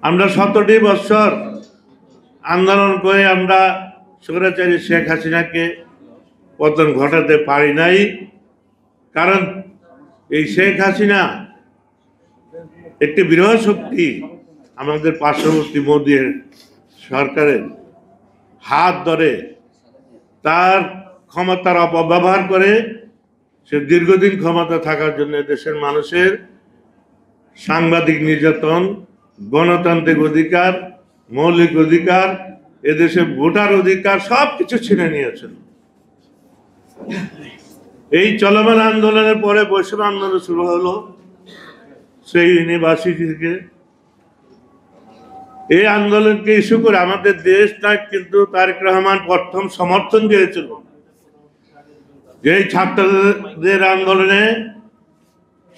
আমরা 17টি বছর আন্দোলন করে আমরা স্বৈরাচারী শেখ হাসিনাকে পতন ঘটাতে পারি নাই। কারণ এই শেখ হাসিনা একটি বৃহৎ শক্তি, আমাদের পার্শ্ববর্তী মোদী সরকারের হাত ধরে তার ক্ষমতার অপব্যবহার করে সে দীর্ঘদিন ক্ষমতা থাকার জন্য দেশের মানুষের সাংবাদিক নির্যাতন, গণতান্ত্রিক অধিকার, মৌলিক অধিকার, এদেশে ভোটার অধিকার সবকিছু ছিনে নিয়েছেন। এই চলমান আন্দোলনের পরে বৈষম্য আন্দোলন শুরু হলো সেই ইউনিভার্সিটি থেকে। এই আন্দোলনকে ইস্যু করে আমাদের দেশ নায়ক কিন্তু তারেক রহমান প্রথম সমর্থন দিয়েছিল। এই ছাত্রদের আন্দোলনে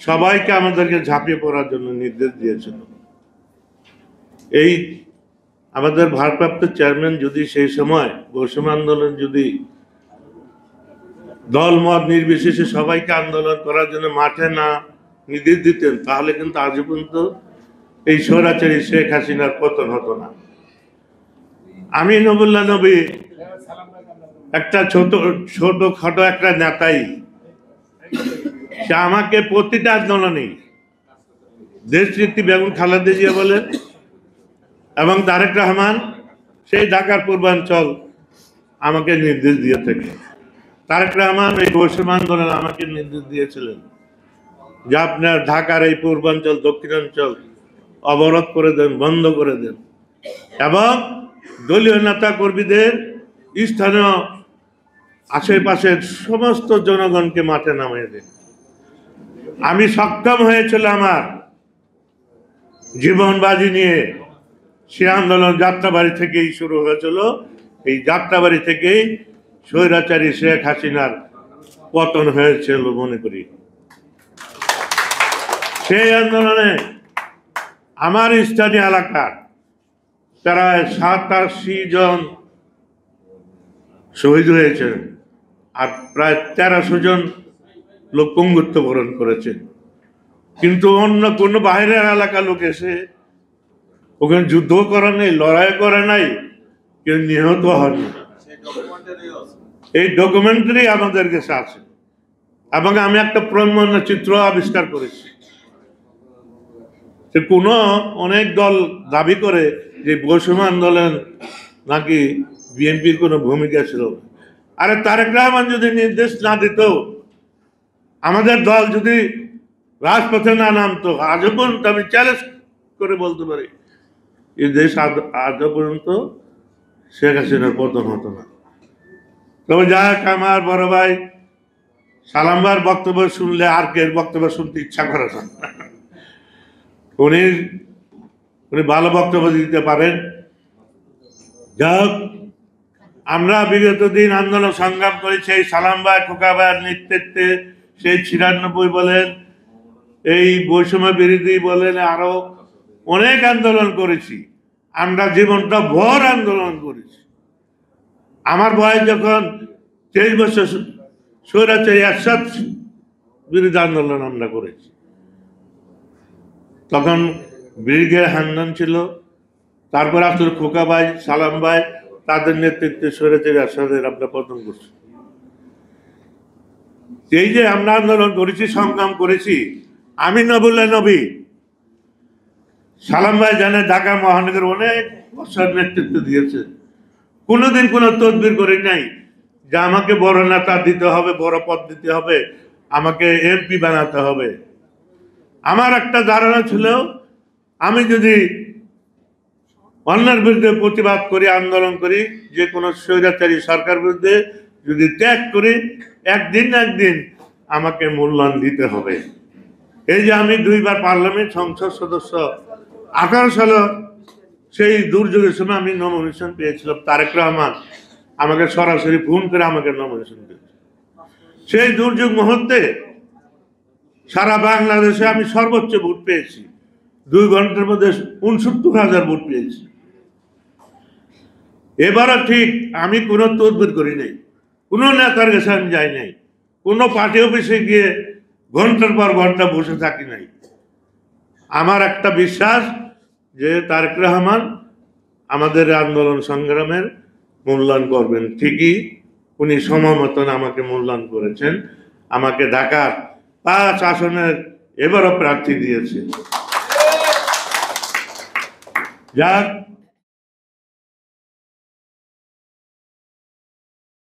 সবাইকে আমাদেরকে ঝাঁপিয়ে পড়ার জন্য নির্দেশ দিয়েছিল। এই আমাদের ভারপ্রাপ্ত চেয়ারম্যান যদি সেই সময় বৈষম্য আন্দোলন যদি দল মত নির্বিশেষে সবাইকে আন্দোলন করার জন্য মাঠে না নির্দেশ দিতেন, তাহলে কিন্তু আজ পর্যন্ত এই স্বৈরাচারী শেখ হাসিনার পতন হতো না। আমি নবুল্লাহ নবী একটা ছোটখাটো একটা নেতাই, সে আমাকে প্রতিটা আন্দোলনে দেশনেত্রী বেগম খালেদা জিয়া বলেন এবং তারেক রহমান সেই ঢাকার পূর্বাঞ্চল আমাকে নির্দেশ দিয়ে থাকে। তারেক রহমান এই বৈষম্য আন্দোলন আমাকে নির্দেশ দিয়েছিলেন যে আপনার ঢাকার এই পূর্বাঞ্চল দক্ষিণাঞ্চল অবরোধ করে দেন, বন্ধ করে দেন এবং দলীয় নেতা কর্মীদের স্থানীয় আশেপাশের সমস্ত জনগণকে মাঠে নামিয়ে দেন। আমি সক্ষম হয়েছিল আমার জীবন বাজি নিয়ে। সে আন্দোলন যাত্রাবাড়ি থেকেই শুরু হয়েছিল। এই যাত্রাবাড়ি থেকেই স্বৈরাচারী শেখ হাসিনার পতন হয়েছিল মনে করি। সেই আন্দোলনে আমার স্থানীয় এলাকার প্রায় 87 জন শহীদ হয়েছেন আর প্রায় 1300 জন লোক পঙ্গুত্ব বরণ করেছেন। কিন্তু অন্য কোনো বাইরের এলাকার লোক এসে ওখানে যুদ্ধ করে নাই, লড়াই করে নাই, কেউ নিহত হয়নি। এই ডকুমেন্টারি আমাদের কাছে আছে এবং আমি একটা প্রমাণ চিত্র আবিষ্কার করেছি। অনেক দল দাবি করে যে বৈষম্য আন্দোলন নাকি বিএনপির কোনো ভূমিকা ছিল। আরে তারেক রহমান যদি নির্দেশ না দিত, আমাদের দল যদি রাজপথে না নামতো, আজও পর্যন্ত আমি চ্যালেঞ্জ করে বলতে পারি এই দেশ আজও পর্যন্ত শেখ হাসিনার পতন হতো না। তবে যাই হোক, আমার বড় ভাই সালাম ভাইয়ের বক্তব্য শুনলে আর কে বক্তব্য শুনতে ইচ্ছা করে না। উনি ভালো বক্তব্য দিতে পারেন। যাই হোক, আমরা বিগত দিন আন্দোলন সংগ্রাম করেছি এই সালাম ভাই, খোকা ভাইয়ের নেতৃত্বে। সেই 96 বলেন, এই বৈষম্য বিরোধী বলেন, আরো অনেক আন্দোলন করেছি। আমরা জীবনটা ভর আন্দোলন করেছি। আমার বয়স যখন 23 বছর, স্বৈরাচারী এরশাদ বিরোধী আন্দোলন আমরা করেছি। তখন ব্রিগেড হান্নান ছিল, তারপর আসলে খোকা ভাই, সালাম ভাই, তাদের নেতৃত্বে স্বৈরাচারী এরশাদের আমরা পতন করছি। এই যে আমরা আন্দোলন করেছি, সংগ্রাম করেছি, আমি নবুল্লাহ নবী, সালাম ভাই জানে ঢাকা মহানগর অনেক বছর নেতৃত্ব দিয়েছে। কোনোদিন কোনো তদবির করি নাই যে আমাকে বড় নেতা দিতে হবে, বড় পদ দিতে হবে, আমাকে এমপি বানাতে হবে। আমার একটা ধারণা ছিল, আমি যদি অন্যের বিরুদ্ধে প্রতিবাদ করি, আন্দোলন করি, যে কোনো স্বৈরাচারী সরকার বিরুদ্ধে যদি ত্যাগ করি, একদিন না একদিন আমাকে মূল্যায়ন দিতে হবে। এই যে আমি 2 বার পার্লামেন্ট সংসদ সদস্য, 18 সালে সেই দুর্যোগের সময় আমি নমিনেশন পেয়েছিলাম। তারেক রহমান আমাকে সরাসরি ফোন করে আমাকে নমিনেশন দিয়েছে। সেই দুর্যোগ মুহূর্তে সারা বাংলাদেশে আমি সর্বোচ্চ ভোট পেয়েছি। 2 ঘন্টার মধ্যে 69,000 ভোট পেয়েছি। এবারও ঠিক আমি কোনো তদবির করি নাই, কোনো নেতার কাছে আমি যাই নাই, কোনো পার্টি অফিসে গিয়ে ঘন্টার পর ঘন্টা বসে থাকি নাই। আমার একটা বিশ্বাস, যে তারেক রহমান আমাদের আন্দোলন সংগ্রামের মূল্যায়ন করবেন। ঠিকই উনি সময় মতন আমাকে মূল্যায়ন করেছেন, আমাকে ঢাকার 5 আসনের এবারও প্রার্থী দিয়েছে। যাক,